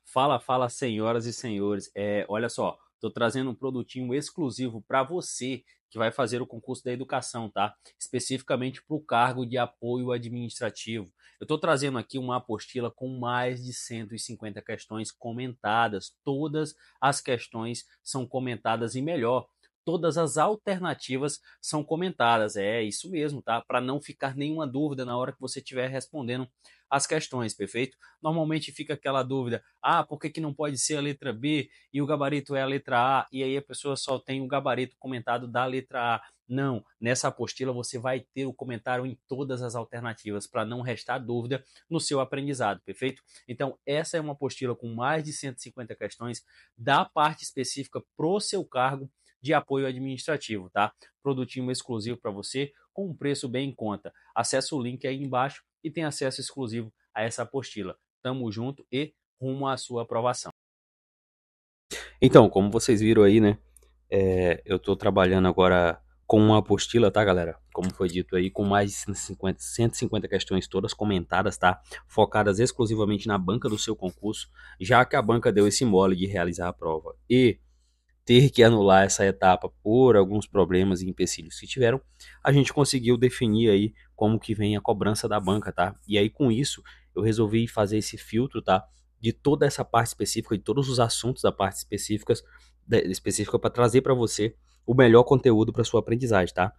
Fala, senhoras e senhores. Olha só, tô trazendo um produtinho exclusivo para você que vai fazer o concurso da educação, tá? Especificamente para o cargo de apoio administrativo. Eu tô trazendo aqui uma apostila com mais de 150 questões comentadas. Todas as questões são comentadas e melhor, todas as alternativas são comentadas. É isso mesmo, tá? Para não ficar nenhuma dúvida na hora que você estiver respondendo as questões, perfeito? Normalmente fica aquela dúvida: por que que não pode ser a letra B e o gabarito é a letra A, e aí a pessoa só tem o gabarito comentado da letra A? Não, nessa apostila você vai ter o comentário em todas as alternativas para não restar dúvida no seu aprendizado, perfeito? Então, essa é uma apostila com mais de 150 questões da parte específica pro seu cargo de apoio administrativo, tá? Produtinho exclusivo para você com um preço bem em conta. Acesse o link aí embaixo e tem acesso exclusivo a essa apostila. Tamo junto e rumo à sua aprovação. Então, como vocês viram aí, né? Eu tô trabalhando agora com uma apostila, tá, galera? Como foi dito aí, com mais de 150 questões todas comentadas, tá? Focadas exclusivamente na banca do seu concurso, já que a banca deu esse mole de realizar a prova e ter que anular essa etapa por alguns problemas e empecilhos que tiveram, a gente conseguiu definir aí como que vem a cobrança da banca, tá? E aí com isso eu resolvi fazer esse filtro, tá? De toda essa parte específica, de todos os assuntos da parte específica para trazer para você o melhor conteúdo para sua aprendizagem, tá?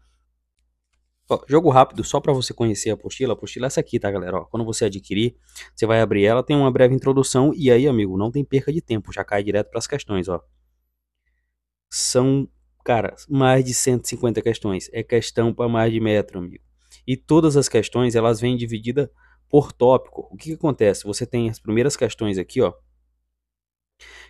Ó, jogo rápido, só para você conhecer a apostila é essa aqui, tá, galera? Ó, quando você adquirir, você vai abrir ela, tem uma breve introdução e aí, amigo, não tem perca de tempo, já cai direto para as questões, ó. São, cara, mais de 150 questões. É questão para mais de metro, amigo. E todas as questões, elas vêm divididas por tópico. O que que acontece? Você tem as primeiras questões aqui, ó,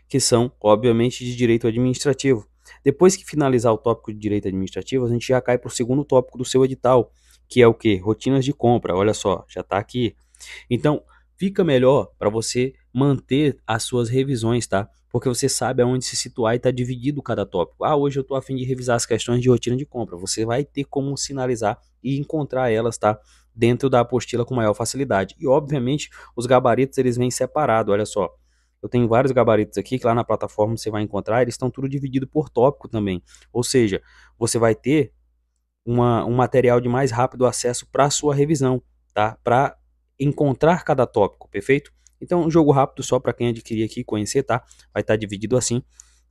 que são, obviamente, de direito administrativo. Depois que finalizar o tópico de direito administrativo, a gente já cai para o segundo tópico do seu edital, que é o quê? Rotinas de compra. Olha só, já está aqui. Então, fica melhor para você manter as suas revisões, tá? Porque você sabe aonde se situar e está dividido cada tópico. Hoje eu estou a fim de revisar as questões de rotina de compra. Você vai ter como sinalizar e encontrar elas, tá? Dentro da apostila com maior facilidade. E, obviamente, os gabaritos, eles vêm separados, olha só. Eu tenho vários gabaritos aqui que lá na plataforma você vai encontrar, eles estão tudo dividido por tópico também. Ou seja, você vai ter um material de mais rápido acesso para a sua revisão, tá? Para encontrar cada tópico, perfeito? Então, um jogo rápido só para quem adquirir aqui e conhecer, tá? Vai estar dividido assim.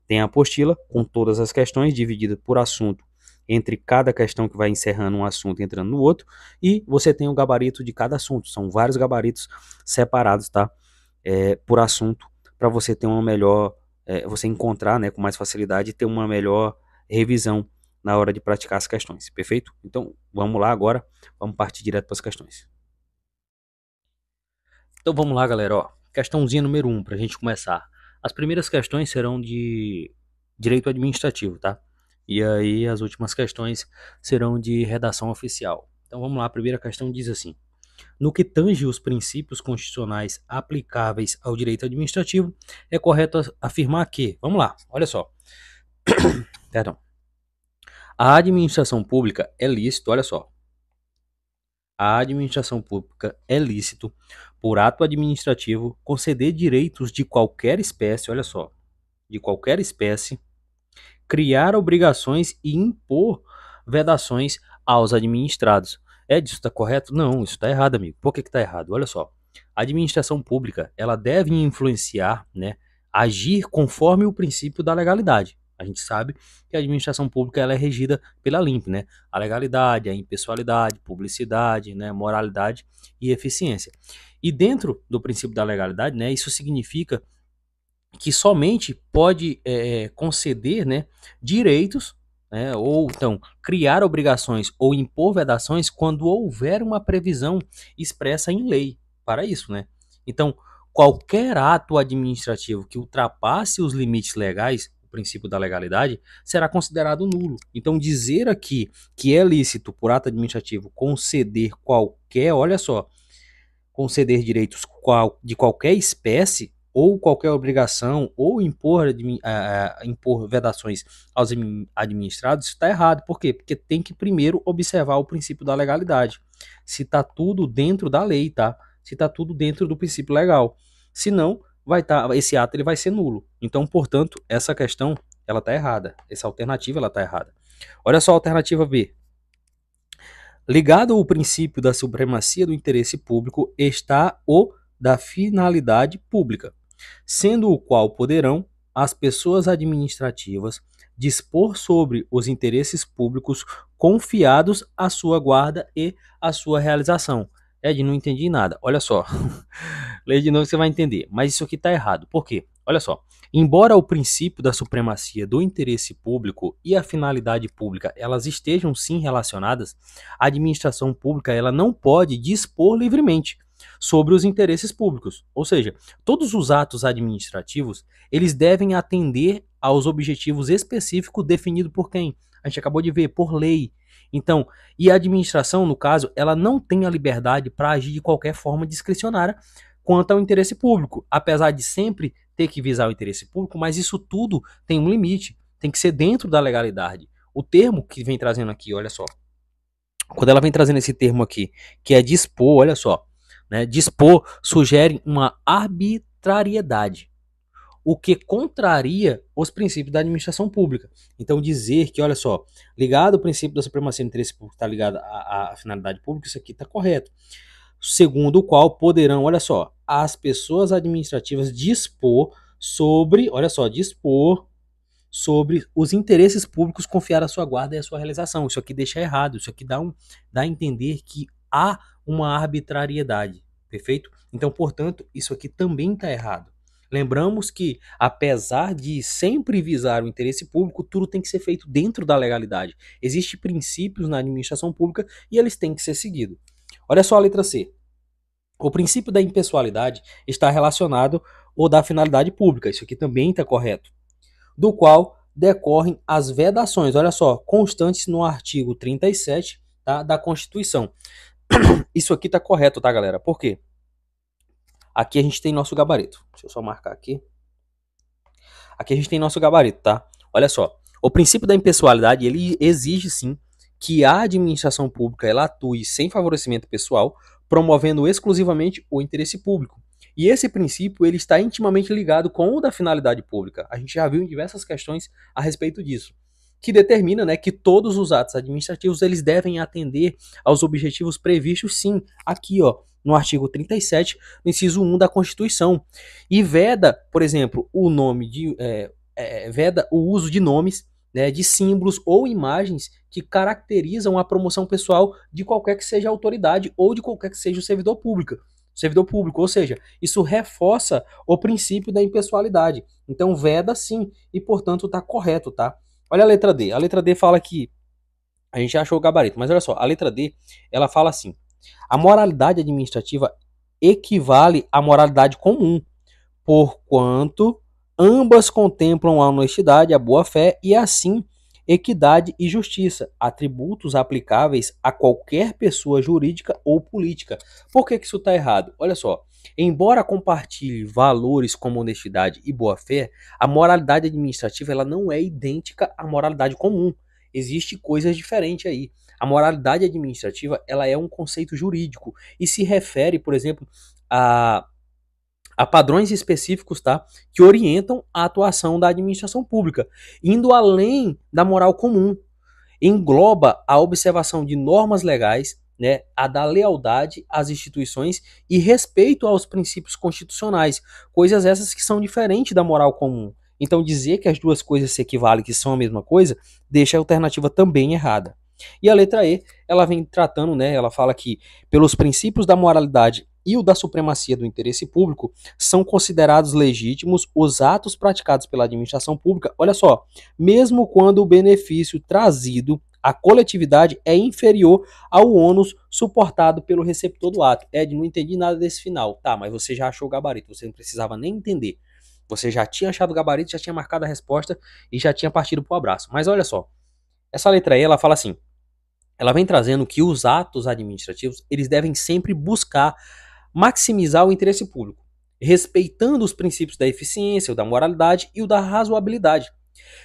Tem a apostila com todas as questões dividida por assunto, entre cada questão que vai encerrando um assunto entrando no outro, e você tem o gabarito de cada assunto. São vários gabaritos separados, tá? Por assunto, para você ter uma melhor, você encontrar, né, com mais facilidade e ter uma melhor revisão na hora de praticar as questões, perfeito? Então, vamos lá agora, vamos partir direto para as questões. Então, vamos lá, galera, ó. Questãozinha número 1, para a gente começar. As primeiras questões serão de direito administrativo, tá? E aí, as últimas questões serão de redação oficial. Então, vamos lá, a primeira questão diz assim: no que tange os princípios constitucionais aplicáveis ao direito administrativo, é correto afirmar que, vamos lá, olha só, perdão, a administração pública é lícito, olha só, a administração pública é lícito, por ato administrativo, conceder direitos de qualquer espécie, olha só, de qualquer espécie, criar obrigações e impor vedações aos administrados. Isso está correto? Não, isso está errado, amigo. Por que está errado? Olha só, a administração pública, ela deve influenciar, né, agir conforme o princípio da legalidade. A gente sabe que a administração pública ela é regida pela LIMP, né? A legalidade, a impessoalidade, publicidade, né, moralidade e eficiência. E dentro do princípio da legalidade, né, isso significa que somente pode conceder, né, direitos, né, ou então criar obrigações ou impor vedações quando houver uma previsão expressa em lei para isso, né? Então, qualquer ato administrativo que ultrapasse os limites legais, o princípio da legalidade, será considerado nulo. Então, dizer aqui que é lícito por ato administrativo conceder qualquer, olha só, conceder direitos de qualquer espécie ou qualquer obrigação ou impor vedações aos administrados, está errado. Por quê? Porque tem que primeiro observar o princípio da legalidade. Se está tudo dentro da lei, tá? Se está tudo dentro do princípio legal. Se não, esse ato ele vai ser nulo. Então, portanto, essa questão ela está errada. Essa alternativa ela está errada. Olha só a alternativa B. Ligado ao princípio da supremacia do interesse público está o da finalidade pública, sendo o qual poderão as pessoas administrativas dispor sobre os interesses públicos confiados à sua guarda e à sua realização. Ed, não entendi nada. Olha só. Lê de novo, você vai entender. Mas isso aqui está errado. Por quê? Olha só. Embora o princípio da supremacia do interesse público e a finalidade pública elas estejam sim relacionadas, a administração pública ela não pode dispor livremente sobre os interesses públicos. Ou seja, todos os atos administrativos eles devem atender aos objetivos específicos definidos por quem? A gente acabou de ver, por lei. Então, e a administração, no caso, ela não tem a liberdade para agir de qualquer forma discricionária quanto ao interesse público, apesar de sempre ter que visar o interesse público, mas isso tudo tem um limite, tem que ser dentro da legalidade. O termo que vem trazendo aqui, olha só, quando ela vem trazendo esse termo aqui, que é dispor, olha só, né, dispor sugere uma arbitrariedade, o que contraria os princípios da administração pública. Então dizer que, olha só, ligado ao princípio da supremacia do interesse público está ligado à finalidade pública, isso aqui está correto. Segundo o qual poderão, olha só, as pessoas administrativas dispor sobre, olha só, dispor sobre os interesses públicos confiar à sua guarda e à sua realização. Isso aqui deixa errado, isso aqui dá a entender que há uma arbitrariedade, perfeito? Então, portanto, isso aqui também está errado. Lembramos que, apesar de sempre visar o interesse público, tudo tem que ser feito dentro da legalidade. Existem princípios na administração pública e eles têm que ser seguidos. Olha só a letra C. O princípio da impessoalidade está relacionado ao da finalidade pública. Isso aqui também está correto. Do qual decorrem as vedações, olha só, constantes no artigo 37, tá, da Constituição. Isso aqui está correto, tá, galera? Por quê? Aqui a gente tem nosso gabarito. Deixa eu só marcar aqui. Aqui a gente tem nosso gabarito, tá? Olha só. O princípio da impessoalidade, ele exige, sim, que a administração pública ela atue sem favorecimento pessoal, promovendo exclusivamente o interesse público. E esse princípio ele está intimamente ligado com o da finalidade pública. A gente já viu em diversas questões a respeito disso, que determina, né, que todos os atos administrativos eles devem atender aos objetivos previstos, sim, aqui, ó, no artigo 37, no inciso 1 da Constituição. E veda, por exemplo, veda o uso de nomes, né, de símbolos ou imagens que caracterizam a promoção pessoal de qualquer que seja a autoridade ou de qualquer que seja o servidor público. Ou seja, isso reforça o princípio da impessoalidade. Então, veda sim, e portanto está correto, tá? Olha a letra D. A letra D fala que a gente já achou o gabarito, mas olha só, a letra D, ela fala assim: a moralidade administrativa equivale à moralidade comum, porquanto ambas contemplam a honestidade, a boa-fé e assim equidade e justiça, atributos aplicáveis a qualquer pessoa jurídica ou política. Por que isso está errado? Olha só, embora compartilhe valores como honestidade e boa-fé, a moralidade administrativa ela não é idêntica à moralidade comum. Existem coisas diferentes aí. A moralidade administrativa ela é um conceito jurídico e se refere, por exemplo, a padrões específicos, tá, que orientam a atuação da administração pública, indo além da moral comum. Engloba a observação de normas legais, né, a da lealdade às instituições e respeito aos princípios constitucionais, coisas essas que são diferentes da moral comum. Então dizer que as duas coisas se equivalem, que são a mesma coisa, deixa a alternativa também errada. E a letra E, ela vem tratando, né, ela fala que pelos princípios da moralidade e o da supremacia do interesse público, são considerados legítimos os atos praticados pela administração pública, olha só, mesmo quando o benefício trazido à coletividade é inferior ao ônus suportado pelo receptor do ato. Ed, não entendi nada desse final. Tá, mas você já achou o gabarito, você não precisava nem entender. Você já tinha achado o gabarito, já tinha marcado a resposta e já tinha partido para o abraço. Mas olha só, essa letra E, ela fala assim, ela vem trazendo que os atos administrativos, eles devem sempre buscar maximizar o interesse público, respeitando os princípios da eficiência, o da moralidade e o da razoabilidade.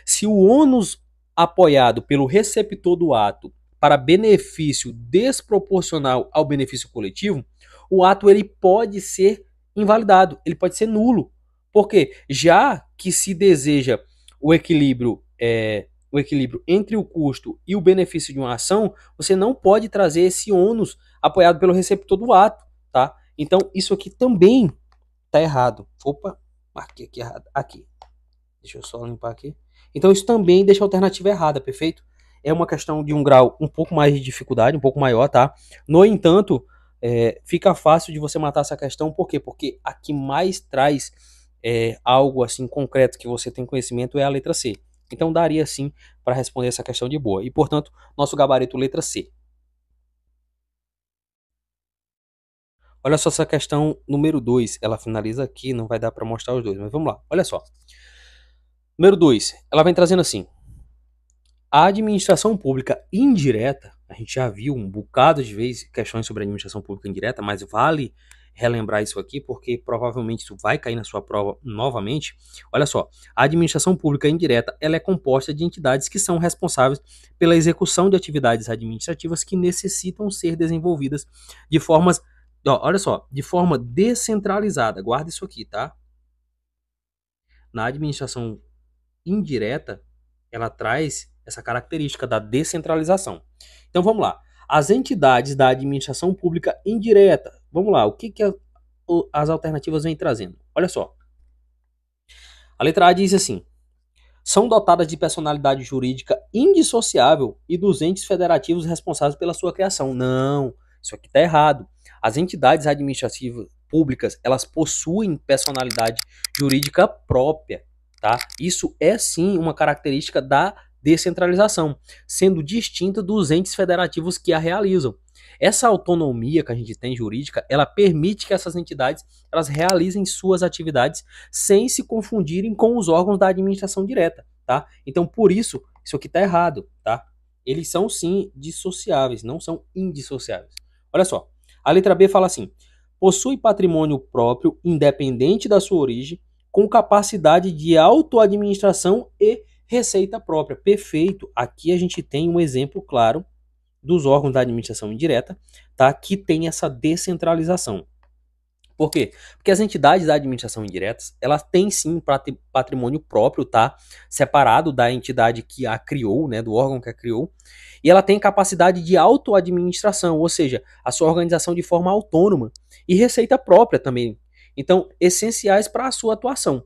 Se o ônus apoiado pelo receptor do ato para benefício desproporcional ao benefício coletivo, o ato ele pode ser invalidado, ele pode ser nulo. Porque já que se deseja o equilíbrio, entre o custo e o benefício de uma ação, você não pode trazer esse ônus apoiado pelo receptor do ato, tá? Então, isso aqui também tá errado. Opa, marquei aqui errado. Aqui. Deixa eu só limpar aqui. Então, isso também deixa a alternativa errada, perfeito? É uma questão de um grau um pouco mais de dificuldade, um pouco maior, tá? No entanto, fica fácil de você matar essa questão, por quê? Porque a que mais traz algo assim concreto que você tem conhecimento é a letra C. Então daria sim para responder essa questão de boa. E portanto, nosso gabarito letra C. Olha só essa questão número 2, ela finaliza aqui, não vai dar para mostrar os dois, mas vamos lá. Olha só. Número 2, ela vem trazendo assim: a administração pública indireta, a gente já viu um bocado de vezes questões sobre a administração pública indireta, mas vale relembrar isso aqui, porque provavelmente isso vai cair na sua prova novamente. Olha só, a administração pública indireta, ela é composta de entidades que são responsáveis pela execução de atividades administrativas que necessitam ser desenvolvidas de formas, olha só, de forma descentralizada. Guarda isso aqui, tá? Na administração indireta, ela traz essa característica da descentralização. Então vamos lá. As entidades da administração pública indireta. Vamos lá, o que as alternativas vêm trazendo? Olha só. A letra A diz assim: são dotadas de personalidade jurídica indissociável e dos entes federativos responsáveis pela sua criação. Não, isso aqui está errado. As entidades administrativas públicas, elas possuem personalidade jurídica própria, tá? Isso é sim uma característica da descentralização, sendo distinta dos entes federativos que a realizam. Essa autonomia que a gente tem jurídica, ela permite que essas entidades elas realizem suas atividades sem se confundirem com os órgãos da administração direta, tá? Então, por isso, isso aqui tá errado, tá? Eles são sim dissociáveis, não são indissociáveis. Olha só, a letra B fala assim: possui patrimônio próprio, independente da sua origem, com capacidade de autoadministração e receita própria. Perfeito. Aqui a gente tem um exemplo claro dos órgãos da administração indireta, tá? Que tem essa descentralização. Por quê? Porque as entidades da administração indireta, elas têm sim patrimônio próprio, tá? Separado da entidade que a criou, né? Do órgão que a criou. E ela tem capacidade de autoadministração, ou seja, a sua organização de forma autônoma. E receita própria também. Então, essenciais para a sua atuação.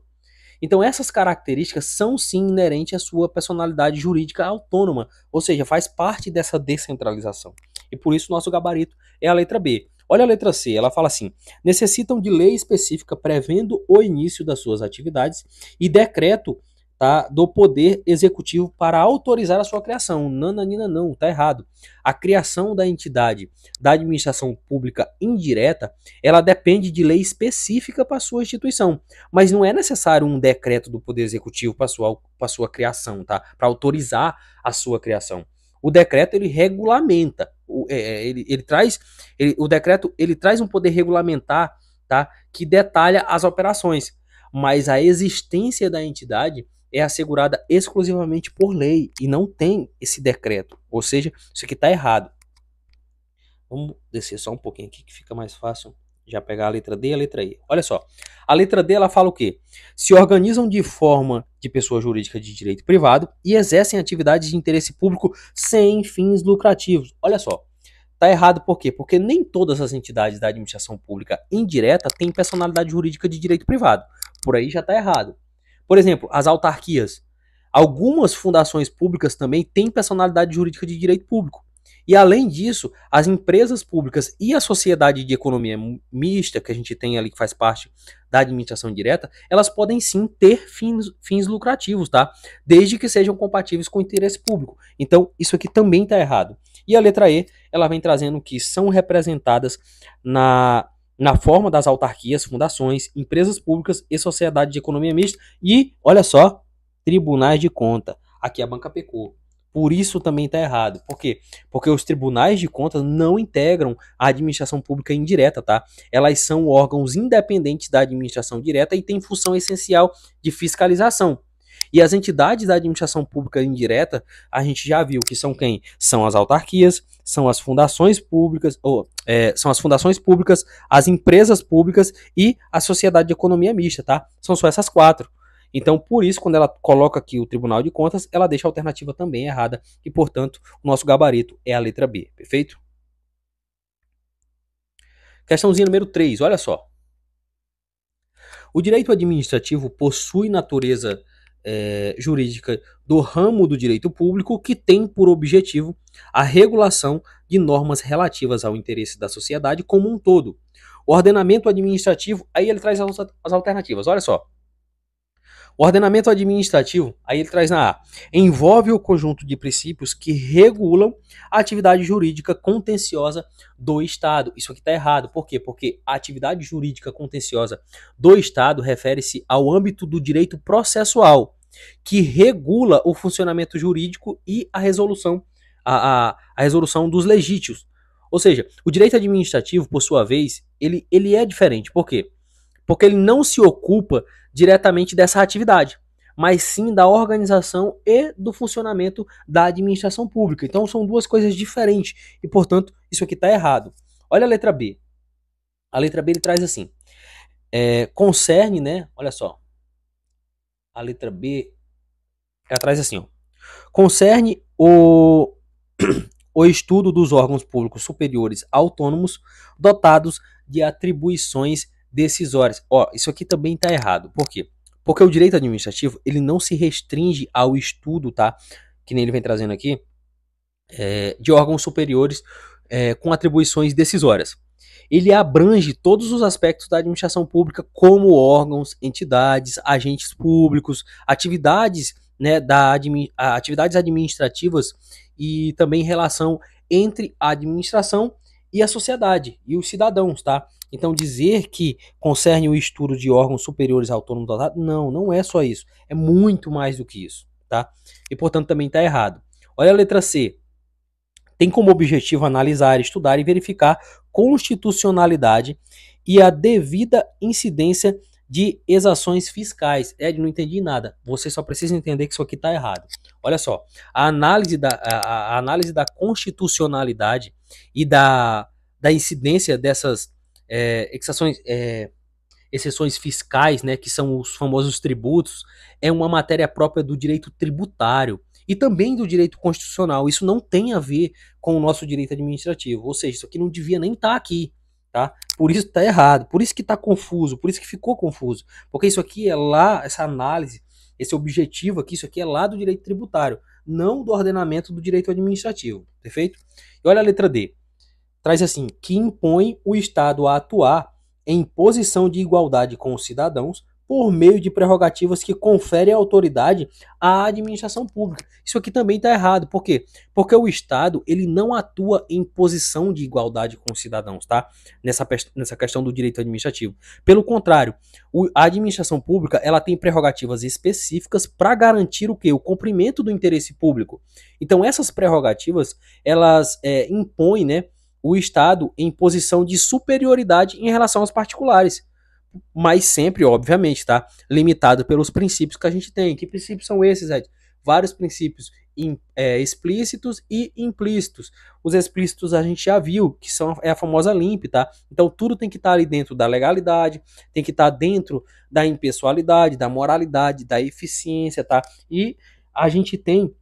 Então, essas características são sim inerentes à sua personalidade jurídica autônoma, ou seja, faz parte dessa descentralização. E por isso nosso gabarito é a letra B. Olha a letra C, ela fala assim: necessitam de lei específica prevendo o início das suas atividades e decreto, tá, do Poder Executivo para autorizar a sua criação. Nananina não, tá errado. A criação da entidade da administração pública indireta, ela depende de lei específica para sua instituição, mas não é necessário um decreto do Poder Executivo para sua criação, tá? Para autorizar a sua criação. O decreto ele regulamenta, o decreto ele traz um poder regulamentar, tá? Que detalha as operações, mas a existência da entidade é assegurada exclusivamente por lei e não tem esse decreto. Ou seja, isso aqui está errado. Vamos descer só um pouquinho aqui que fica mais fácil já pegar a letra D e a letra E. Olha só, a letra D ela fala o quê? Se organizam de forma de pessoa jurídica de direito privado e exercem atividades de interesse público sem fins lucrativos. Olha só, tá errado por quê? Porque nem todas as entidades da administração pública indireta têm personalidade jurídica de direito privado. Por aí já tá errado. Por exemplo, as autarquias. Algumas fundações públicas também têm personalidade jurídica de direito público. E além disso, as empresas públicas e a sociedade de economia mista, que a gente tem ali, que faz parte da administração direta, elas podem sim ter fins lucrativos, tá? Desde que sejam compatíveis com o interesse público. Então, isso aqui também está errado. E a letra E, ela vem trazendo que são representadas na forma das autarquias, fundações, empresas públicas e sociedade de economia mista e, olha só, tribunais de conta. Aqui a banca pecou. Por isso também está errado. Por quê? Porque os tribunais de contas não integram a administração pública indireta, tá? Elas são órgãos independentes da administração direta e têm função essencial de fiscalização. E as entidades da administração pública indireta, a gente já viu que são quem? São as autarquias, são as fundações públicas, são as fundações públicas, as empresas públicas e a sociedade de economia mista, tá? São só essas 4. Então, por isso, quando ela coloca aqui o Tribunal de Contas, ela deixa a alternativa também errada e, portanto, o nosso gabarito é a letra B, perfeito? Questãozinha número 3, olha só. O direito administrativo possui natureza jurídica do ramo do direito público que tem por objetivo a regulação de normas relativas ao interesse da sociedade como um todo. O ordenamento administrativo, aí ele traz as alternativas, olha só. O ordenamento administrativo, aí ele traz na A, envolve o conjunto de princípios que regulam a atividade jurídica contenciosa do Estado. Isso aqui está errado. Por quê? Porque a atividade jurídica contenciosa do Estado refere-se ao âmbito do direito processual, que regula o funcionamento jurídico e a resolução, a resolução dos legítimos. Ou seja, o direito administrativo, por sua vez, ele é diferente. Por quê? Porque ele não se ocupa diretamente dessa atividade, mas sim da organização e do funcionamento da administração pública. Então são duas coisas diferentes e, portanto, isso aqui está errado. Olha a letra B. A letra B ele traz assim, concerne, né? Olha só. A letra B, ela traz assim, ó, concerne o estudo dos órgãos públicos superiores autônomos dotados de atribuições decisórias. Ó, isso aqui também está errado. Por quê? Porque o direito administrativo, ele não se restringe ao estudo, tá? Que nem ele vem trazendo aqui, de órgãos superiores com atribuições decisórias. Ele abrange todos os aspectos da administração pública, como órgãos, entidades, agentes públicos, atividades, né, atividades administrativas e também relação entre a administração e a sociedade e os cidadãos, tá? Então dizer que concerne o estudo de órgãos superiores autônomos dotados, não é só isso, é muito mais do que isso, tá? E portanto também está errado. Olha a letra C. Tem como objetivo analisar, estudar e verificar constitucionalidade e a devida incidência de exações fiscais. Ed, não entendi nada. Você só precisa entender que isso aqui está errado. Olha só, a análise da constitucionalidade e da incidência dessas exceções fiscais, né, que são os famosos tributos, é uma matéria própria do direito tributário e também do direito constitucional. Isso não tem a ver com o nosso direito administrativo, ou seja, isso aqui não devia nem estar aqui, tá? Por isso está errado, por isso que está confuso, por isso que ficou confuso, porque isso aqui é lá, essa análise, esse objetivo aqui, isso aqui é lá do direito tributário, não do ordenamento do direito administrativo, perfeito? E olha a letra D, traz assim, que impõe o Estado a atuar em posição de igualdade com os cidadãos por meio de prerrogativas que conferem autoridade à administração pública. Isso aqui também está errado. Por quê? Porque o Estado ele não atua em posição de igualdade com os cidadãos, tá? Nessa questão do direito administrativo. Pelo contrário, a administração pública ela tem prerrogativas específicas para garantir o quê? O cumprimento do interesse público. Então essas prerrogativas elas impõem, né, o Estado em posição de superioridade em relação aos particulares. Mas sempre, obviamente, tá? Limitado pelos princípios que a gente tem. Que princípios são esses, Ed? Vários princípios explícitos e implícitos. Os explícitos a gente já viu, que é a famosa LIMP, tá? Então tudo tem que estar ali dentro da legalidade, tem que estar dentro da impessoalidade, da moralidade, da eficiência, tá? E a gente tem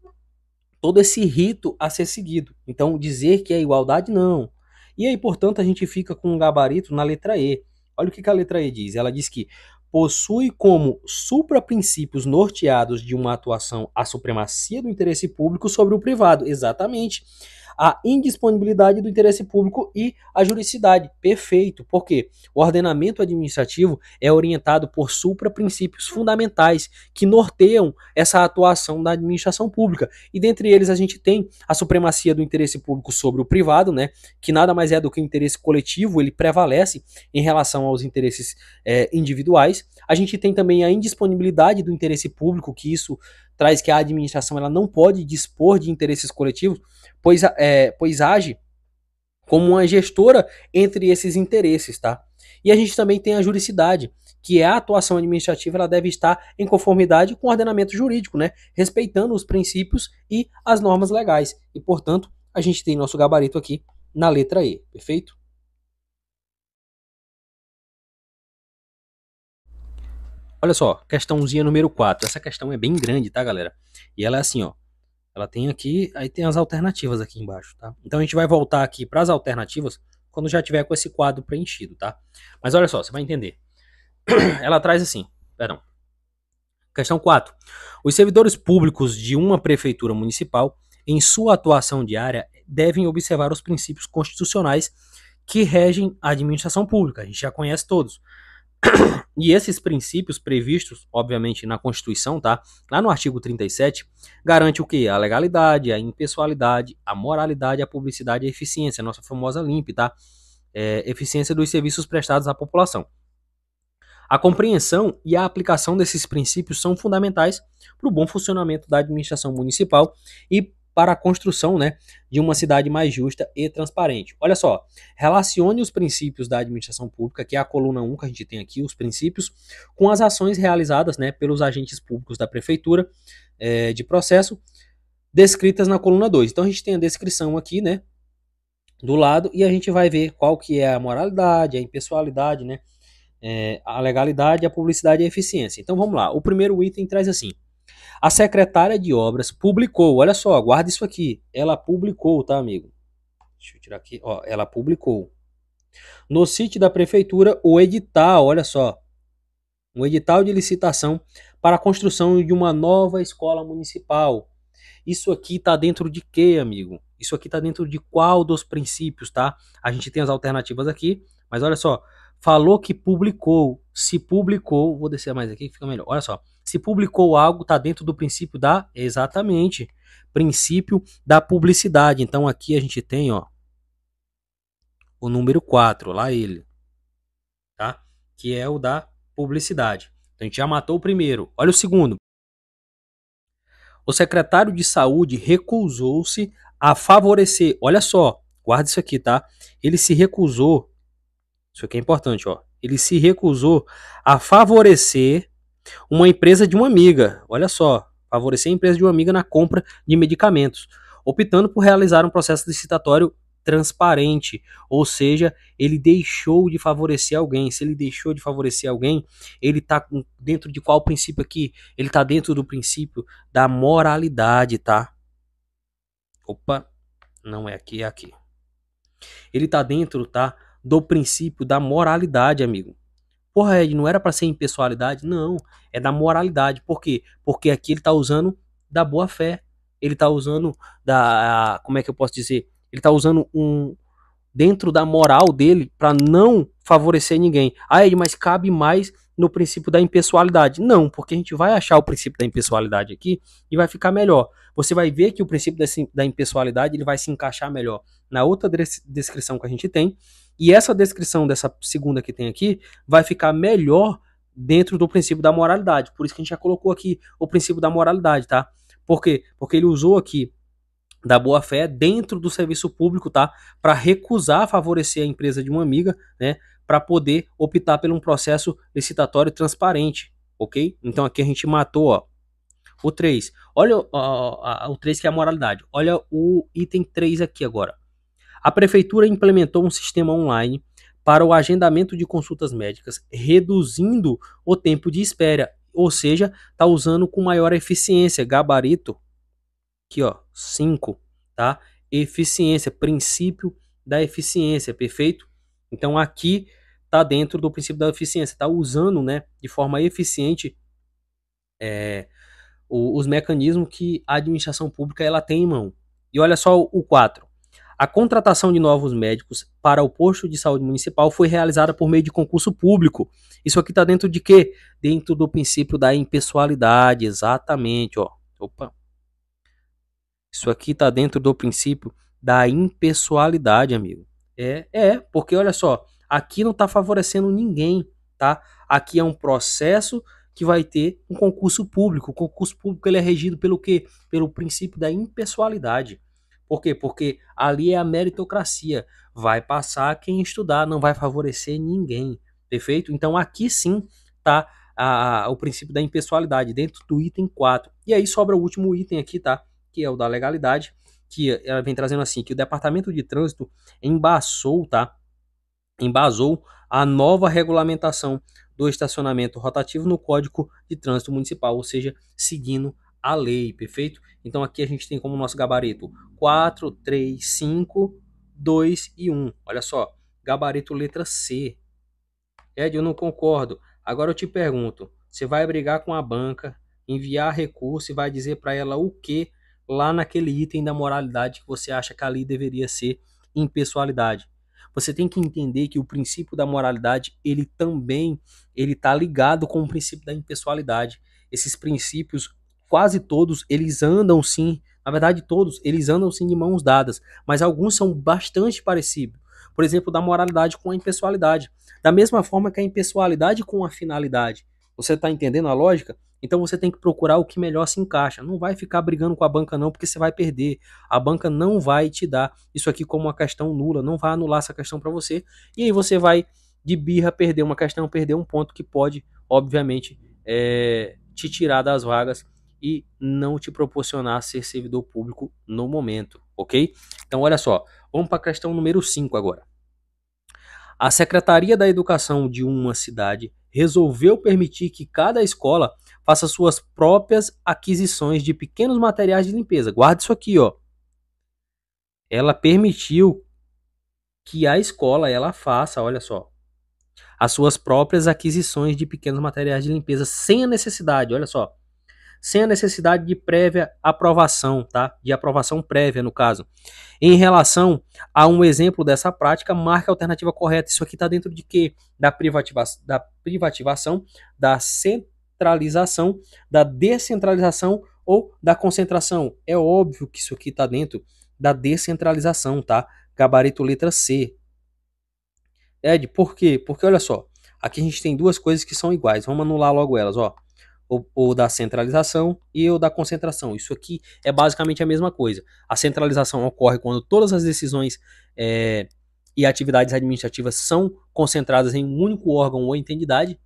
todo esse rito a ser seguido. Então, dizer que é igualdade, não. E aí, portanto, a gente fica com um gabarito na letra E. Olha o que a letra E diz. Ela diz que possui como supraprincípios norteados de uma atuação a supremacia do interesse público sobre o privado. Exatamente. A indisponibilidade do interesse público e a juridicidade. Perfeito. Por quê? O ordenamento administrativo é orientado por supraprincípios fundamentais que norteiam essa atuação da administração pública. E dentre eles a gente tem a supremacia do interesse público sobre o privado, né, que nada mais é do que o interesse coletivo, ele prevalece em relação aos interesses individuais. A gente tem também a indisponibilidade do interesse público, que isso traz que a administração ela não pode dispor de interesses coletivos, pois age como uma gestora entre esses interesses, tá? E a gente também tem a juridicidade, que é a atuação administrativa, ela deve estar em conformidade com o ordenamento jurídico, né? Respeitando os princípios e as normas legais. E, portanto, a gente tem nosso gabarito aqui na letra E, perfeito? Olha só, questãozinha número 4. Essa questão é bem grande, tá, galera? E ela é assim, ó. Ela tem aqui, aí tem as alternativas aqui embaixo, tá? Então a gente vai voltar aqui para as alternativas quando já tiver com esse quadro preenchido, tá? Mas olha só, você vai entender. Ela traz assim, perdão. Questão 4. Os servidores públicos de uma prefeitura municipal, em sua atuação diária, devem observar os princípios constitucionais que regem a administração pública. A gente já conhece todos. E esses princípios previstos, obviamente, na Constituição, tá? Lá no artigo 37, garante o quê? A legalidade, a impessoalidade, a moralidade, a publicidade e a eficiência, a nossa famosa LIMP, tá? Eficiência dos serviços prestados à população. A compreensão e a aplicação desses princípios são fundamentais para o bom funcionamento da administração municipal e para a construção, né, de uma cidade mais justa e transparente. Olha só, relacione os princípios da administração pública, que é a coluna 1 que a gente tem aqui, os princípios, com as ações realizadas, né, pelos agentes públicos da prefeitura de processo, descritas na coluna 2. Então a gente tem a descrição aqui, né, do lado, e a gente vai ver qual que é a moralidade, a impessoalidade, né, a legalidade, a publicidade e a eficiência. Então vamos lá. O primeiro item traz assim: a secretária de obras publicou, olha só, guarda isso aqui. Ela publicou, tá, amigo? Deixa eu tirar aqui, ó, ela publicou no sítio da prefeitura o edital, olha só, um edital de licitação para a construção de uma nova escola municipal. Isso aqui está dentro de quê, amigo? Isso aqui está dentro de qual dos princípios, tá? A gente tem as alternativas aqui, mas olha só, falou que publicou, se publicou, vou descer mais aqui que fica melhor. Olha só, se publicou algo, está dentro do princípio da, exatamente, princípio da publicidade. Então aqui a gente tem, ó, o número 4, lá ele, tá? Que é o da publicidade. Então a gente já matou o primeiro. Olha o segundo. O secretário de saúde recusou-se a favorecer. Olha só, guarda isso aqui, tá? Ele se recusou. Isso aqui é importante, ó. Ele se recusou a favorecer uma empresa de uma amiga. Olha só, favorecer a empresa de uma amiga na compra de medicamentos, optando por realizar um processo licitatório transparente, ou seja, ele deixou de favorecer alguém. Se ele deixou de favorecer alguém, ele está dentro de qual princípio aqui? Ele está dentro do princípio da moralidade, tá? Opa, não é aqui, é aqui. Ele está dentro, tá, do princípio da moralidade, amigo. Porra, Ed, não era para ser impessoalidade? Não, é da moralidade. Por quê? Porque aqui ele está usando da boa fé. Ele está usando da, como é que eu posso dizer? Ele está usando dentro da moral dele para não favorecer ninguém. Ah, Ed, mas cabe mais no princípio da impessoalidade. Não, porque a gente vai achar o princípio da impessoalidade aqui e vai ficar melhor. Você vai ver que o princípio da impessoalidade ele vai se encaixar melhor na outra descrição que a gente tem. E essa descrição dessa segunda que tem aqui vai ficar melhor dentro do princípio da moralidade. Por isso que a gente já colocou aqui o princípio da moralidade, tá? Por quê? Porque ele usou aqui da boa-fé dentro do serviço público, tá? Para recusar favorecer a empresa de uma amiga, né? Para poder optar por um processo licitatório transparente, ok? Então aqui a gente matou, ó, o 3. Olha o 3 que é a moralidade. Olha o item 3 aqui agora. A prefeitura implementou um sistema online para o agendamento de consultas médicas, reduzindo o tempo de espera, ou seja, está usando com maior eficiência, gabarito, aqui ó, 5, tá? Eficiência, princípio da eficiência, perfeito? Então aqui está dentro do princípio da eficiência, está usando, né, de forma eficiente os mecanismos que a administração pública ela tem em mão. E olha só o 4. A contratação de novos médicos para o posto de saúde municipal foi realizada por meio de concurso público. Isso aqui está dentro de quê? Dentro do princípio da impessoalidade, exatamente, ó. Opa. Isso aqui está dentro do princípio da impessoalidade, amigo. Porque olha só, aqui não está favorecendo ninguém, tá? Aqui é um processo que vai ter um concurso público. O concurso público ele é regido pelo quê? Pelo princípio da impessoalidade. Por quê? Porque ali é a meritocracia. vai passar quem estudar, não vai favorecer ninguém, perfeito? Então aqui sim tá o princípio da impessoalidade, dentro do item 4. E aí sobra o último item aqui, tá? Que é o da legalidade, que ela vem trazendo assim, que o Departamento de Trânsito embasou, tá? Embasou a nova regulamentação do estacionamento rotativo no Código de Trânsito Municipal, ou seja, seguindo a lei, perfeito? Então aqui a gente tem como nosso gabarito 4, 3, 5, 2 e 1. Olha só, gabarito letra C. Ed, eu não concordo. Agora eu te pergunto, você vai brigar com a banca, enviar recurso e vai dizer para ela o que lá naquele item da moralidade que você acha que ali deveria ser impessoalidade? Você tem que entender que o princípio da moralidade, ele também ele tá ligado com o princípio da impessoalidade. Esses princípios, quase todos, eles andam sim, na verdade todos, eles andam sim de mãos dadas, mas alguns são bastante parecidos. Por exemplo, da moralidade com a impessoalidade. Da mesma forma que a impessoalidade com a finalidade. Você está entendendo a lógica? Então você tem que procurar o que melhor se encaixa. Não vai ficar brigando com a banca não, porque você vai perder. A banca não vai te dar isso aqui como uma questão nula, não vai anular essa questão para você. E aí você vai de birra perder uma questão, perder um ponto que pode, obviamente, te tirar das vagas e não te proporcionar ser servidor público no momento, ok? Então olha só, vamos para a questão número 5 agora. A Secretaria da Educação de uma cidade resolveu permitir que cada escola faça suas próprias aquisições de pequenos materiais de limpeza. Guarda isso aqui, ó. Ela permitiu que a escola ela faça, olha só, as suas próprias aquisições de pequenos materiais de limpeza sem a necessidade, olha só, sem a necessidade de prévia aprovação, tá? De aprovação prévia, no caso. Em relação a um exemplo dessa prática, marque a alternativa correta. Isso aqui está dentro de quê? Da privativação, da centralização, da descentralização ou da concentração. É óbvio que isso aqui está dentro da descentralização, tá? Gabarito letra C. Ed, por quê? Porque olha só, aqui a gente tem duas coisas que são iguais. Vamos anular logo elas, ó. O da centralização e o da concentração. Isso aqui é basicamente a mesma coisa. A centralização ocorre quando todas as decisões e atividades administrativas são concentradas em um único órgão ou entidade,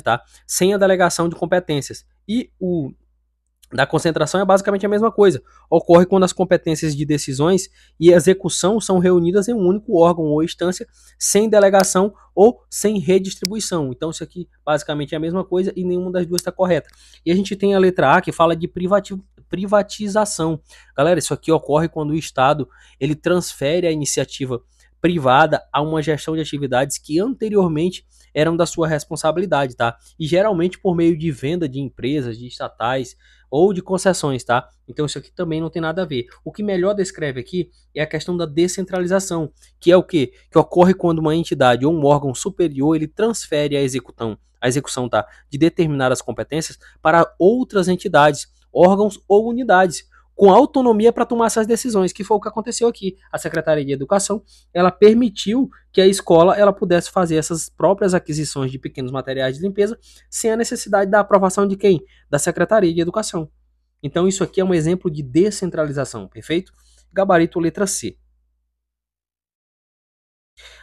tá? Sem a delegação de competências. E o da concentração é basicamente a mesma coisa. Ocorre quando as competências de decisões e execução são reunidas em um único órgão ou instância, sem delegação ou sem redistribuição. Então isso aqui basicamente é a mesma coisa e nenhuma das duas está correta. E a gente tem a letra A que fala de privatização. Galera, isso aqui ocorre quando o Estado ele transfere a iniciativa privada a uma gestão de atividades que anteriormente eram da sua responsabilidade, tá? E geralmente por meio de venda de empresas, de estatais, ou de concessões, tá? Então isso aqui também não tem nada a ver. O que melhor descreve aqui é a questão da descentralização, que é o quê? Que ocorre quando uma entidade ou um órgão superior ele transfere a execução, tá? De determinadas competências para outras entidades, órgãos ou unidades, com autonomia para tomar essas decisões, que foi o que aconteceu aqui. A Secretaria de Educação, ela permitiu que a escola ela pudesse fazer essas próprias aquisições de pequenos materiais de limpeza sem a necessidade da aprovação de quem? Da Secretaria de Educação. Então isso aqui é um exemplo de descentralização, perfeito? Gabarito letra C.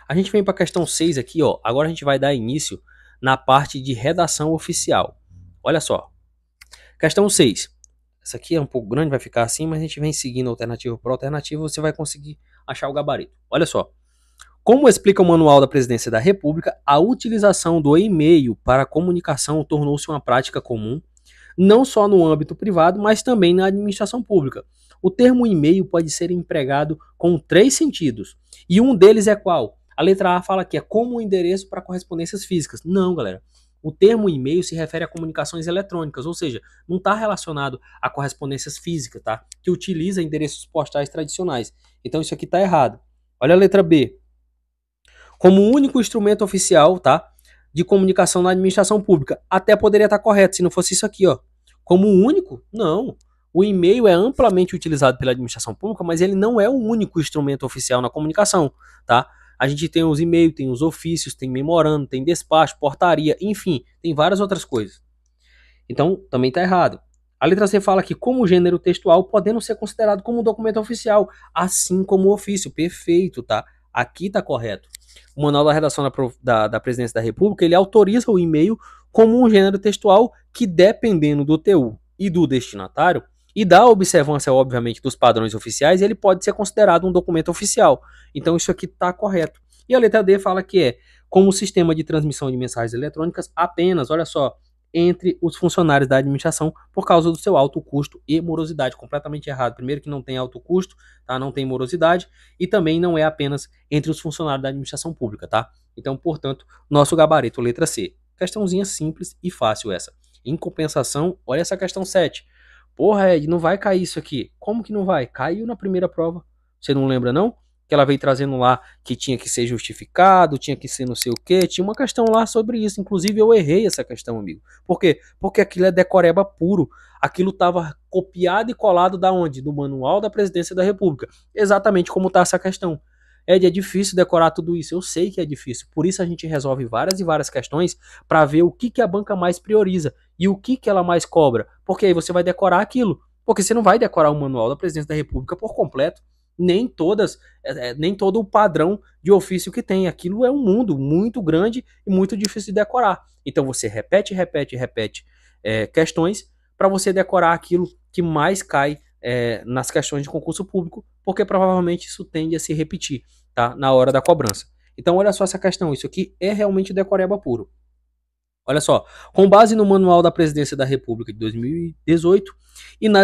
A gente vem para a questão 6 aqui, ó. Agora a gente vai dar início na parte de redação oficial. Olha só. Questão 6. Essa aqui é um pouco grande, vai ficar assim, mas a gente vem seguindo alternativa por alternativa, você vai conseguir achar o gabarito. Olha só. Como explica o Manual da Presidência da República, a utilização do e-mail para comunicação tornou-se uma prática comum, não só no âmbito privado, mas também na administração pública. O termo e-mail pode ser empregado com 3 sentidos, e um deles é qual? A letra A fala que é como um endereço para correspondências físicas. Não, galera. O termo e-mail se refere a comunicações eletrônicas, ou seja, não está relacionado a correspondências físicas, tá? Que utiliza endereços postais tradicionais. Então isso aqui está errado. Olha a letra B. Como único instrumento oficial, tá? De comunicação na administração pública. Até poderia estar correto se não fosse isso aqui, ó. Como único? Não. O e-mail é amplamente utilizado pela administração pública, mas ele não é o único instrumento oficial na comunicação, tá? A gente tem os e-mails, tem os ofícios, tem memorando, tem despacho, portaria, enfim, tem várias outras coisas. Então, também está errado. A letra C fala que como gênero textual, podendo ser considerado como um documento oficial, assim como o ofício. Perfeito, tá? Aqui está correto. O Manual da Redação da Presidência da República, ele autoriza o e-mail como um gênero textual que, dependendo do teor e do destinatário, e da observância, obviamente, dos padrões oficiais, ele pode ser considerado um documento oficial. Então, isso aqui está correto. E a letra D fala que é como sistema de transmissão de mensagens eletrônicas apenas, olha só, entre os funcionários da administração por causa do seu alto custo e morosidade. Completamente errado. Primeiro que não tem alto custo, tá? Não tem morosidade, e também não é apenas entre os funcionários da administração pública, tá? Então, portanto, nosso gabarito, letra C. Questãozinha simples e fácil essa. Em compensação, olha essa questão 7. Porra, Ed, não vai cair isso aqui. Como que não vai? Caiu na primeira prova. Você não lembra, não? Que ela veio trazendo lá que tinha que ser justificado, tinha que ser não sei o quê. Tinha uma questão lá sobre isso. Inclusive, eu errei essa questão, amigo. Por quê? Porque aquilo é decoreba puro. Aquilo estava copiado e colado da onde? Do Manual da Presidência da República. Exatamente como está essa questão. Ed, é difícil decorar tudo isso. Eu sei que é difícil. Por isso a gente resolve várias e várias questões para ver o que a banca mais prioriza e o que ela mais cobra. Porque aí você vai decorar aquilo. Porque você não vai decorar o Manual da Presidência da República por completo. Nem todo o padrão de ofício que tem. Aquilo é um mundo muito grande e muito difícil de decorar. Então você repete questões para você decorar aquilo que mais cai nas questões de concurso público, porque provavelmente isso tende a se repetir, tá? Na hora da cobrança. Então olha só essa questão, isso aqui é realmente decoreba puro. Olha só, com base no Manual da Presidência da República de 2018 e na...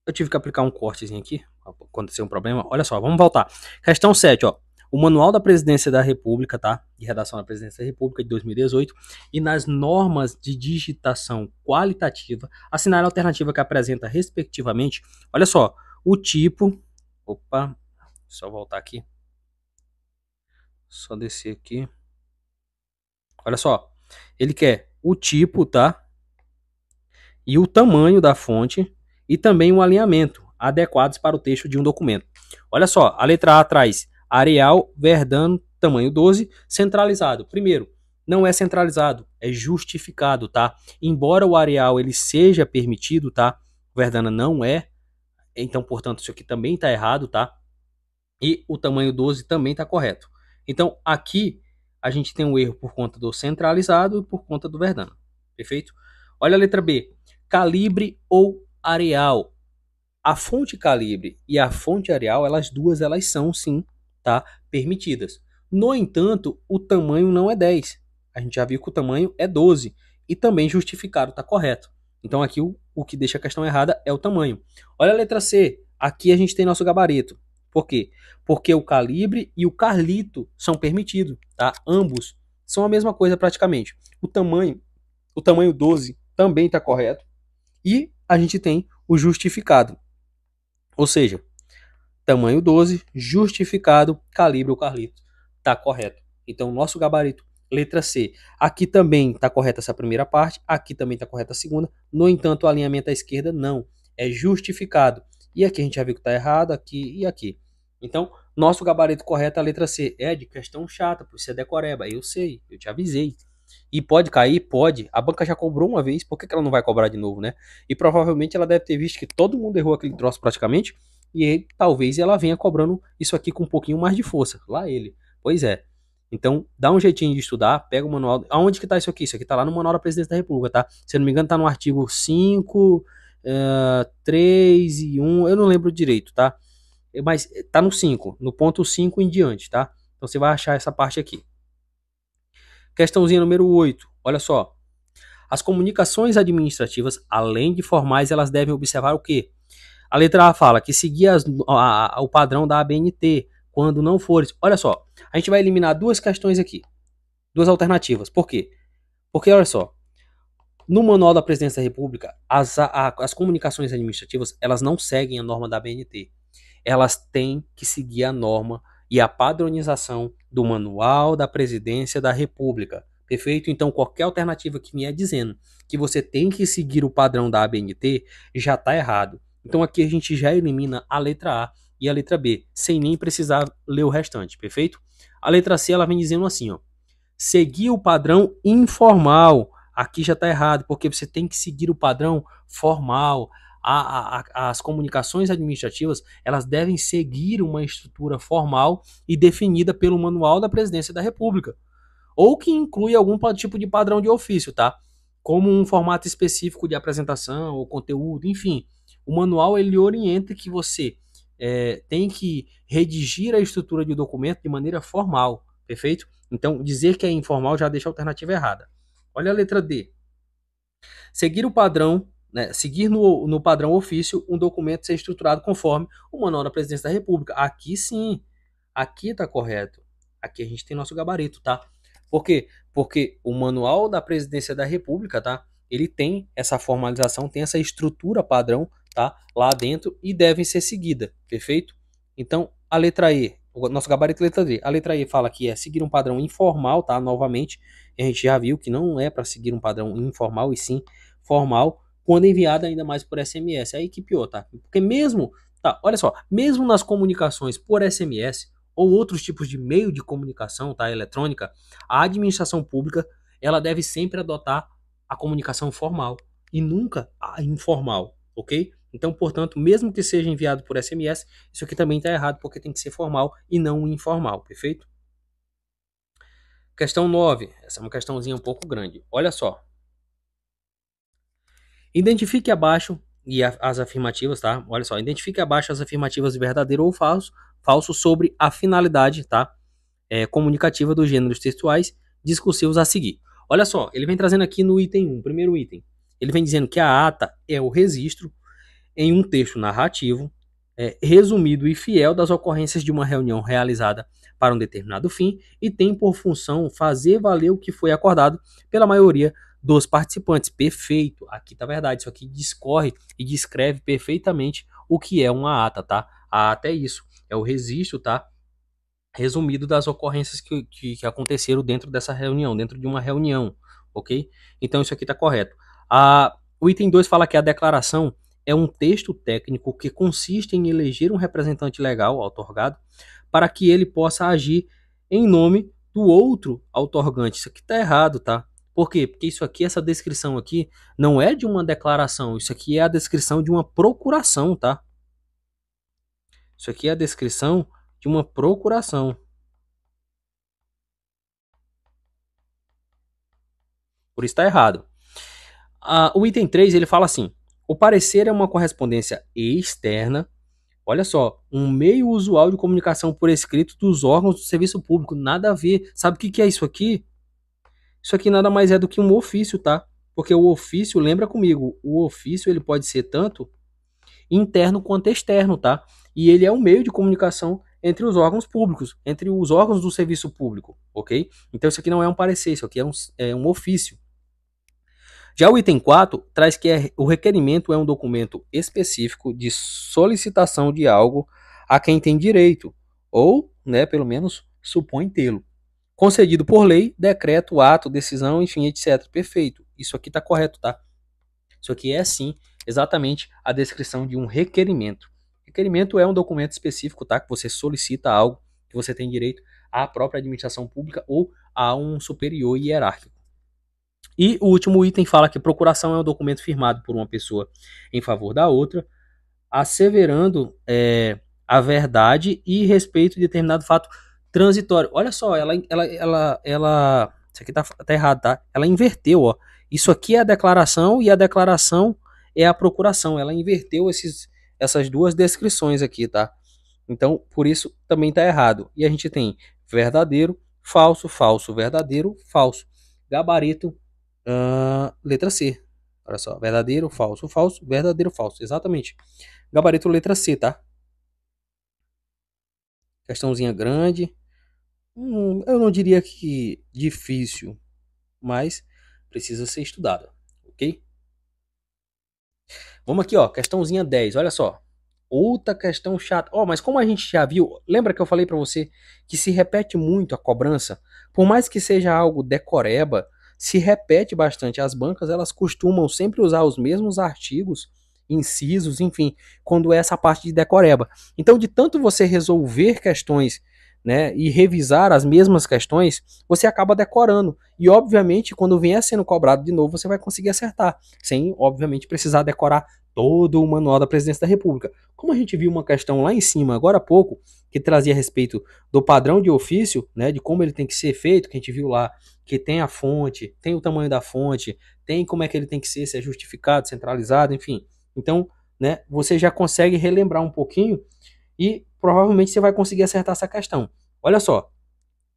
Eu tive que aplicar um cortezinho aqui, aconteceu um problema. Olha só, vamos voltar. Questão 7, ó. O Manual da Presidência da República, tá? De Redação da Presidência da República de 2018 e nas normas de digitação qualitativa, assinale a alternativa que apresenta, respectivamente, olha só, o tipo... Opa, só voltar aqui. Só descer aqui. Olha só, ele quer o tipo, tá? E o tamanho da fonte e também um alinhamento adequados para o texto de um documento. Olha só, a letra A traz Arial Verdano, tamanho 12, centralizado. Primeiro, não é centralizado, é justificado, tá? Embora o Arial ele seja permitido, tá? O Verdana não é, então, portanto, isso aqui também está errado, tá? E o tamanho 12 também está correto. Então, aqui a gente tem um erro por conta do centralizado e por conta do Verdana. Perfeito? Olha a letra B. Calibre ou areal. A fonte calibre e a fonte areal, elas duas, elas são sim, tá, permitidas. No entanto, o tamanho não é 10. A gente já viu que o tamanho é 12 e também justificado, tá correto. Então aqui o que deixa a questão errada é o tamanho. Olha a letra C. Aqui a gente tem nosso gabarito. Por quê? Porque o calibre e o carlito são permitidos, tá? Ambos são a mesma coisa praticamente. O tamanho 12 também está correto. E a gente tem o justificado. Ou seja, tamanho 12, justificado, calibre ou carlito. Está correto. Então, nosso gabarito, letra C. Aqui também está correta essa primeira parte, aqui também está correta a segunda. No entanto, o alinhamento à esquerda não. É justificado. E aqui a gente já viu que está errado, aqui e aqui. Então, nosso gabarito correto é a letra C. É de questão chata, por isso é decoreba. Eu sei, eu te avisei. E pode cair? Pode. A banca já cobrou uma vez, por que ela não vai cobrar de novo, né? E provavelmente ela deve ter visto que todo mundo errou aquele troço praticamente, e aí, talvez ela venha cobrando isso aqui com um pouquinho mais de força. Lá ele. Pois é. Então, dá um jeitinho de estudar, pega o manual. Aonde que tá isso aqui? Isso aqui tá lá no Manual da Presidência da República, tá? Se eu não me engano, tá no artigo 5, 3 e 1, eu não lembro direito, tá? Mas tá no 5, no ponto 5 em diante, tá? Então você vai achar essa parte aqui. Questãozinha número 8. Olha só. As comunicações administrativas, além de formais, elas devem observar o quê? A letra A fala que seguir o padrão da ABNT, quando não fores. Olha só, a gente vai eliminar duas questões aqui. Duas alternativas. Por quê? Porque, olha só, no Manual da Presidência da República, as comunicações administrativas, elas não seguem a norma da ABNT. Elas têm que seguir a norma e a padronização do Manual da Presidência da República. Perfeito? Então, qualquer alternativa que vier dizendo que você tem que seguir o padrão da ABNT, já está errado. Então, aqui a gente já elimina a letra A e a letra B, sem nem precisar ler o restante, perfeito? A letra C, ela vem dizendo assim, ó, seguir o padrão informal. Aqui já está errado, porque você tem que seguir o padrão formal. As comunicações administrativas, elas devem seguir uma estrutura formal e definida pelo Manual da Presidência da República, ou que inclui algum tipo de padrão de ofício, tá? Como um formato específico de apresentação ou conteúdo, enfim. O manual, ele orienta que você tem que redigir a estrutura de documento de maneira formal, perfeito? Então, dizer que é informal já deixa a alternativa errada. Olha a letra D. Seguir o padrão, né, seguir no padrão ofício, um documento ser estruturado conforme o Manual da Presidência da República. Aqui sim, aqui tá correto. Aqui a gente tem nosso gabarito, tá? Por quê? Porque o Manual da Presidência da República, tá? Ele tem essa formalização, tem essa estrutura padrão, tá? Lá dentro e devem ser seguida, perfeito? Então, a letra E, o nosso gabarito é letra D. A letra E fala que é seguir um padrão informal, tá? Novamente, a gente já viu que não é para seguir um padrão informal, e sim formal, quando enviada ainda mais por SMS. Aí que pior, tá? Porque mesmo, tá, olha só, mesmo nas comunicações por SMS ou outros tipos de meio de comunicação, tá, eletrônica, a administração pública, ela deve sempre adotar a comunicação formal e nunca a informal, ok? Então, portanto, mesmo que seja enviado por SMS, isso aqui também está errado, porque tem que ser formal e não informal, perfeito? Questão 9. Essa é uma questãozinha um pouco grande. Olha só. Identifique abaixo as afirmativas, tá? Olha só, identifique abaixo as afirmativas verdadeiro ou falso sobre a finalidade, tá? Comunicativa dos gêneros textuais discursivos a seguir. Olha só, ele vem trazendo aqui no item 1, primeiro item. Ele vem dizendo que a ata é o registro em um texto narrativo, resumido e fiel das ocorrências de uma reunião realizada para um determinado fim e tem por função fazer valer o que foi acordado pela maioria dos participantes. Perfeito, aqui tá verdade, isso aqui discorre e descreve perfeitamente o que é uma ata, tá? A ata é isso, é o registro, tá? Resumido das ocorrências que aconteceram dentro dessa reunião, dentro de uma reunião, ok? Então isso aqui tá correto. O item 2 fala que a declaração é um texto técnico que consiste em eleger um representante legal, outorgado, para que ele possa agir em nome do outro outorgante. Isso aqui tá errado, tá? Por quê? Porque isso aqui, essa descrição aqui, não é de uma declaração, isso aqui é a descrição de uma procuração, tá? Isso aqui é a descrição de uma procuração. Por isso está errado. O item 3, ele fala assim: o parecer é uma correspondência externa, olha só, um meio usual de comunicação por escrito dos órgãos do serviço público. Nada a ver. Sabe o que é isso aqui? Isso aqui nada mais é do que um ofício, tá? Porque o ofício, lembra comigo, o ofício ele pode ser tanto interno quanto externo, tá? E ele é um meio de comunicação entre os órgãos públicos, entre os órgãos do serviço público, ok? Então isso aqui não é um parecer, isso aqui é um ofício. Já o item 4 traz que o requerimento é um documento específico de solicitação de algo a quem tem direito, ou, né, pelo menos, supõe tê-lo. Concedido por lei, decreto, ato, decisão, enfim, etc. Perfeito. Isso aqui está correto, tá? Isso aqui é, sim, exatamente a descrição de um requerimento. Requerimento é um documento específico, tá? Que você solicita algo que você tem direito à própria administração pública ou a um superior hierárquico. E o último item fala que procuração é um documento firmado por uma pessoa em favor da outra, asseverando a verdade e respeito de determinado fato transitório. Olha só, isso aqui tá errado, tá? Ela inverteu, ó. Isso aqui é a declaração e a declaração é a procuração. Ela inverteu essas duas descrições aqui, tá? Então, por isso também tá errado. E a gente tem verdadeiro, falso, falso, verdadeiro, falso. Gabarito, letra C. Olha só, verdadeiro, falso, falso, verdadeiro, falso. Exatamente. Gabarito letra C, tá? Questãozinha grande. Eu não diria que difícil, mas precisa ser estudada, ok? Vamos aqui, ó, questãozinha 10, olha só. Outra questão chata. Mas como a gente já viu, lembra que eu falei para você que se repete muito a cobrança? Por mais que seja algo decoreba, se repete bastante. As bancas, elas costumam sempre usar os mesmos artigos, incisos, enfim, quando é essa parte de decoreba. Então, de tanto você resolver questões né, e revisar as mesmas questões, você acaba decorando. E, obviamente, quando vier sendo cobrado de novo, você vai conseguir acertar, sem, obviamente, precisar decorar todo o manual da Presidência da República. Como a gente viu uma questão lá em cima, agora há pouco, que trazia a respeito do padrão de ofício, né, de como ele tem que ser feito, que a gente viu lá, que tem a fonte, tem o tamanho da fonte, tem como é que ele tem que ser, se é justificado, centralizado, enfim. Então, né, você já consegue relembrar um pouquinho e provavelmente você vai conseguir acertar essa questão. Olha só,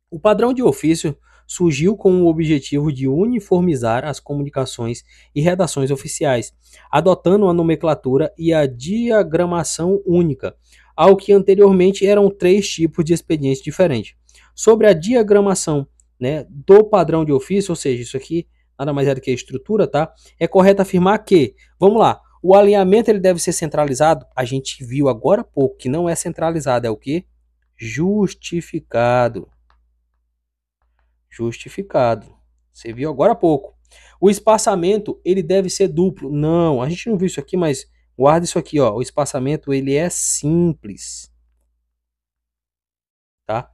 o padrão de ofício surgiu com o objetivo de uniformizar as comunicações e redações oficiais, adotando a nomenclatura e a diagramação única, ao que anteriormente eram 3 tipos de expedientes diferentes. Sobre a diagramação, né, do padrão de ofício, ou seja, isso aqui nada mais é do que a estrutura, tá? É correto afirmar que, vamos lá, o alinhamento ele deve ser centralizado. A gente viu agora há pouco que não é centralizado, é o que? Justificado. Justificado. Você viu agora há pouco. O espaçamento, ele deve ser duplo. Não, a gente não viu isso aqui, mas guarda isso aqui, ó. O espaçamento, ele é simples. Tá?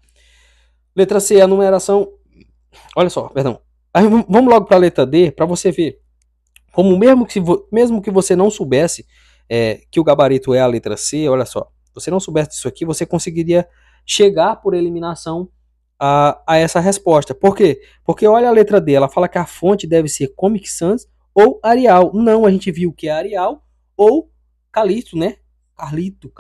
Letra C, a numeração. Olha só, perdão. Aí, vamos logo para a letra D, para você ver como mesmo que você não soubesse que o gabarito é a letra C, olha só, você não soubesse disso aqui, você conseguiria chegar por eliminação a essa resposta. Por quê? Porque olha a letra D, ela fala que a fonte deve ser Comic Sans ou Arial. Não, a gente viu que é Arial ou Calito, né? Carlito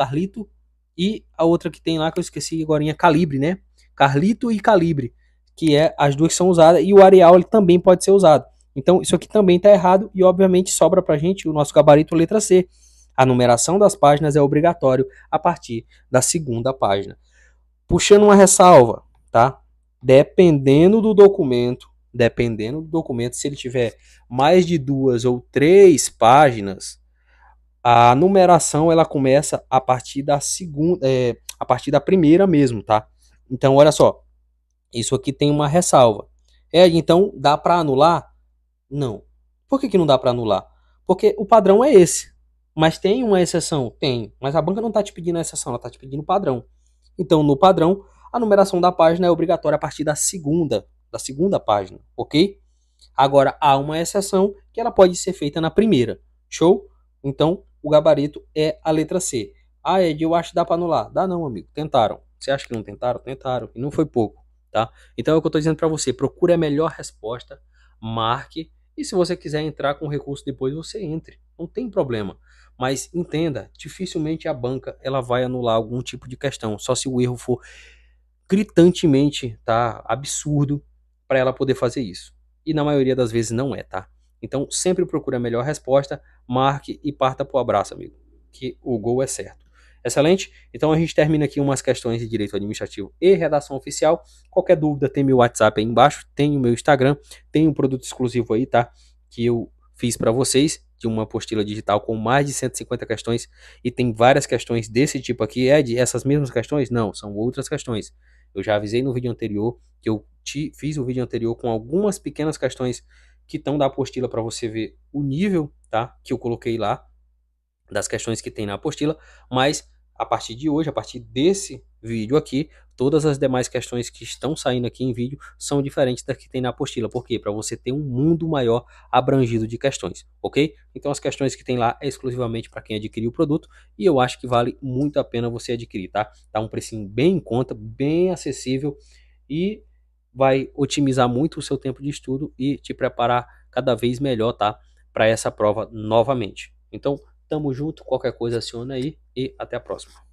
e a outra que tem lá que eu esqueci agora, é Calibre, né? Carlito e Calibre, que é as duas que são usadas, e o Arial ele também pode ser usado. Então, isso aqui também está errado e, obviamente, sobra para a gente o nosso gabarito letra C. A numeração das páginas é obrigatório a partir da segunda página. Puxando uma ressalva, tá? Dependendo do documento, se ele tiver mais de 2 ou 3 páginas, a numeração ela começa a partir da segunda, a partir da primeira mesmo, tá? Então, olha só, isso aqui tem uma ressalva. Então dá para anular? Não. Por que não dá para anular? Porque o padrão é esse. Mas tem uma exceção? Tem. Mas a banca não está te pedindo a exceção, ela está te pedindo o padrão. Então, no padrão, a numeração da página é obrigatória a partir da segunda página, ok? Agora, há uma exceção que ela pode ser feita na primeira. Show? Então, o gabarito é a letra C. Ah, Ed, eu acho que dá para anular. Dá não, amigo. Tentaram. Você acha que não tentaram? Tentaram. E não foi pouco, tá? Então, é o que eu estou dizendo para você. Procure a melhor resposta, marque, e se você quiser entrar com recurso depois, você entre. Não tem problema. Mas entenda, dificilmente a banca ela vai anular algum tipo de questão, só se o erro for gritantemente, tá, absurdo para ela poder fazer isso. E na maioria das vezes não é, tá? Então sempre procure a melhor resposta, marque e parta pro abraço, amigo, que o gol é certo. Excelente? Então a gente termina aqui umas questões de direito administrativo e redação oficial. Qualquer dúvida tem meu WhatsApp aí embaixo, tem o meu Instagram, tem um produto exclusivo aí, tá? Que eu fiz para vocês, de uma apostila digital com mais de 150 questões, e tem várias questões desse tipo aqui. Essas mesmas questões? Não, são outras questões. Eu já avisei no vídeo anterior que eu fiz o vídeo anterior com algumas pequenas questões que estão da apostila para você ver o nível, tá? Que eu coloquei lá das questões que tem na apostila, mas a partir de hoje, a partir desse vídeo aqui, todas as demais questões que estão saindo aqui em vídeo são diferentes das que tem na apostila. Por quê? Para você ter um mundo maior abrangido de questões, ok? Então as questões que tem lá é exclusivamente para quem adquiriu o produto e eu acho que vale muito a pena você adquirir, tá? Tá um precinho bem em conta, bem acessível e vai otimizar muito o seu tempo de estudo e te preparar cada vez melhor, tá? Para essa prova novamente. Então, tamo junto, qualquer coisa aciona aí e até a próxima.